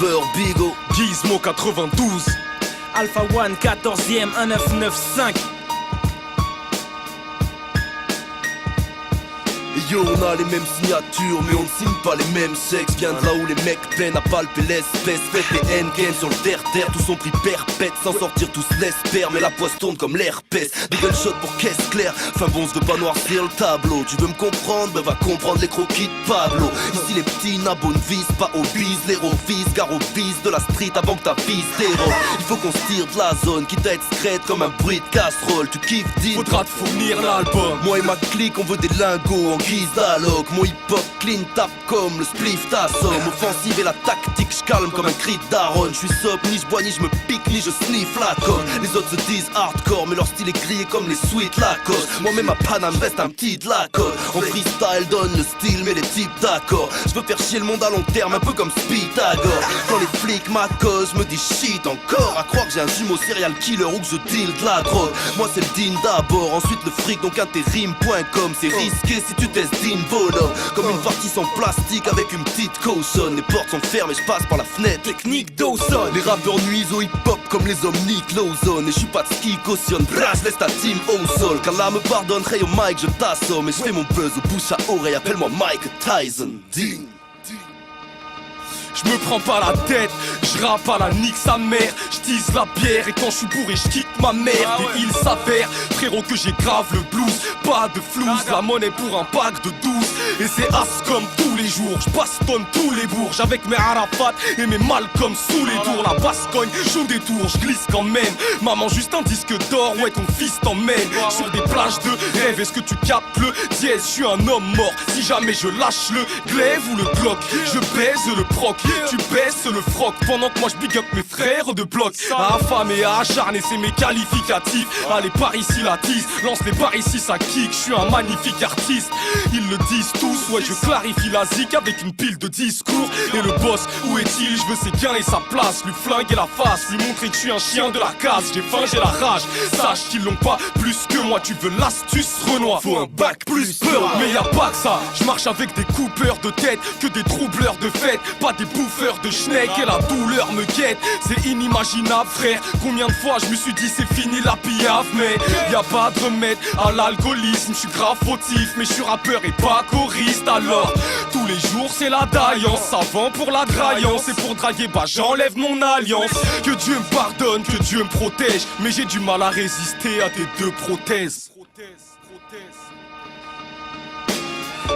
Clover, Bigo, Gizmo 92, Alpha One 14e 1995. Yo, on a les mêmes signatures, mais on ne signe pas les mêmes sexes. Vient de là où les mecs peinent à palper l'espèce. Faites les N-Games sur le terre-terre, tous sont pris perpète. Sans sortir tous l'espèrent, mais la poisse tourne comme l'herpès. Des gunshots pour caisse claire, enfin bon, je veux pas noircir le tableau. Tu veux me comprendre, ben va comprendre les croquis de Pablo. Ici les petits nabos ne visent pas au bise, l'héros vise, car au vise de la street avant que ta fille t'héros. Il faut qu'on se tire de la zone, quitte à être secrète comme un bruit de casserole. Tu kiffes, dis. faudra te fournir l'album. Moi et ma clique, on veut des lingots en guise d'alloc. Mon hip-hop clean tap comme le spliff t'assomme. Offensive et la tactique, j'calme comme un cri d'Aaron. J'suis sobre, ni j'bois, ni j'me pique, ni je sniffe la conne. Les autres se disent hardcore, mais leur style est grillé comme les sweets Lacoste. Moi-même à Paname reste un petit de la colle. En freestyle donne le style, mais les types d'accord. J'veux faire chier le monde à long terme, un peu comme Pythagore. Quand les flics m'accosent, j'me dis shit encore. À croire que j'ai un jumeau serial killer ou que je deal de la drogue. Moi c'est le dean d'abord, ensuite le fric, donc intérim.com. C'est risqué si tu testes dean volum. Comme une partie sans plastique avec une petite caution. Les portes sont fermées, je passe par la fenêtre. Technique Dawson. Les rappeurs nuisent au hip-hop comme les hommes niquent l'ozone. Et je suis pas de ce qui cautionne, bref, laisse ta team au sol. Car là me pardonnerai au mic, je t'assomme. Et je fais mon buzz au bouche à oreille, appelle-moi Mike Tyson. Ding. Je me prends pas la tête, je rappe à la nique sa mère. Je tisse la bière et quand je suis bourré je kick ma mère. Et il s'avère, frérot, que j'ai grave le blues. Pas de flouze, la monnaie pour un pack de 12. Et c'est as comme tous les jours, je bastonne tous les bourges. Avec mes Arafat et mes Malcolm sous les tours. La Bascogne, joue des tours, je glisse quand même. Maman, juste un disque d'or, ouais ton fils t'emmène. Sur des plages de rêve, est-ce que tu captes le dièse? Je suis un homme mort, si jamais je lâche le glaive ou le Glock. Je baise le proc, tu baisses le froc. Pendant que moi je big up mes frères de bloc. À affamé, à acharné, c'est mes qualificatifs. Allez par ici la tisse, lance les par ici ça kick. Je suis un magnifique artiste, ils le disent tous. Ouais je clarifie la zik avec une pile de discours. Et le boss, où est-il? Je veux ses gains et sa place. Lui flinguer la face, lui montrer que je suis un chien de la case. J'ai faim, j'ai la rage, sache qu'ils l'ont pas plus que moi. Tu veux l'astuce Renoir, faut un bac plus peur. Mais y a pas que ça, je marche avec des coupeurs de tête, que des troubleurs de fête, pas des bouffeurs de schneck. Et la douleur me guette, c'est inimaginable frère. Combien de fois je me suis dit c'est fini la piaf. Mais y a pas de remède à l'alcoolisme. Je suis grave fautif mais je suis rappeur et pas choriste. Alors tous les jours c'est la daillance, savant pour la graillance. Et pour draguer bah j'enlève mon alliance. Que Dieu me pardonne, que Dieu me protège. Mais j'ai du mal à résister à tes deux prothèses.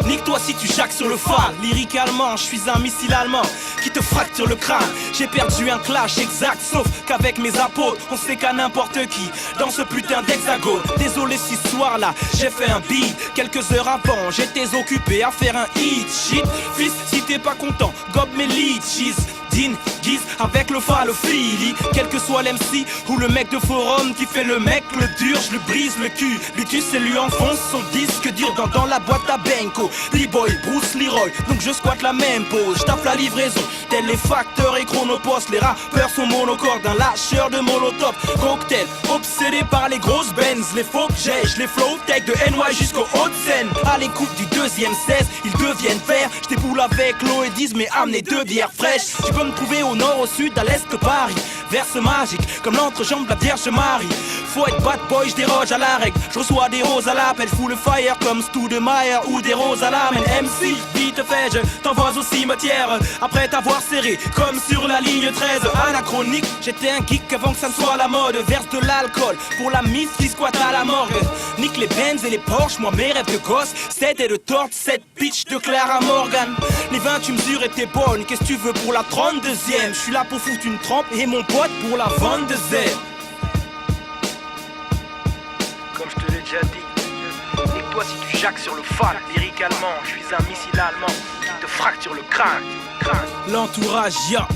Nique-toi si tu jacques sur le phare. Lyricalement, je suis un missile allemand qui te fracture le crâne. J'ai perdu un clash exact, sauf qu'avec mes apôtres, on se fait qu'à n'importe qui dans ce putain d'hexagone. Désolé si ce soir-là, j'ai fait un beat. Quelques heures avant, j'étais occupé à faire un hit. Shit, fils, si t'es pas content, gobe mes litchis. Dean, Giz, avec le fa, le fili. Quel que soit l'MC ou le mec de forum qui fait le mec, le dur, je le brise le cul. Lutus et lui enfonce son disque dur dans la boîte à Benko. B-boy, Bruce Leroy, donc je squatte la même pose. J'tape la livraison, tels les facteurs et chronopost. Les rappeurs sont monocordes, un lâcheur de molotov. Cocktail, obsédé par les grosses Benz. Les faux que les flow tech de NY jusqu'aux Hauts-de-Seine. À l'écoute du deuxième 16, ils deviennent verts. J'déboule avec l'eau et disent mais amenez deux bières fraîches. Tu peux me trouver au nord, au sud, à l'est de Paris. Verse magique, comme l'entrejambe de la Vierge Marie. Faut être bad boy, j'déroge à la règle. J'reçois des roses à l'appel, full fire comme Stu de Meyer ou des roses à la main. MC, vite fait, je t'envoie au cimetière. Après t'avoir serré, comme sur la ligne 13. Anachronique, j'étais un geek avant que ça ne soit la mode. Verse de l'alcool pour la miss qui squatte à la morgue. Nique les Benz et les Porsche, moi mes rêves de gosse. C'était de torte, cette bitch de Clara Morgan. Les 20 mesures étaient bonnes, qu'est-ce que tu veux pour la 32e? Je suis là pour foutre une trempe et mon pote pour la 22e. Comme je te l'ai déjà dit, nique-toi si tu jacques sur le phare. Lyricalement, je suis un missile allemand qui te fracture le crâne. L'entourage, ya.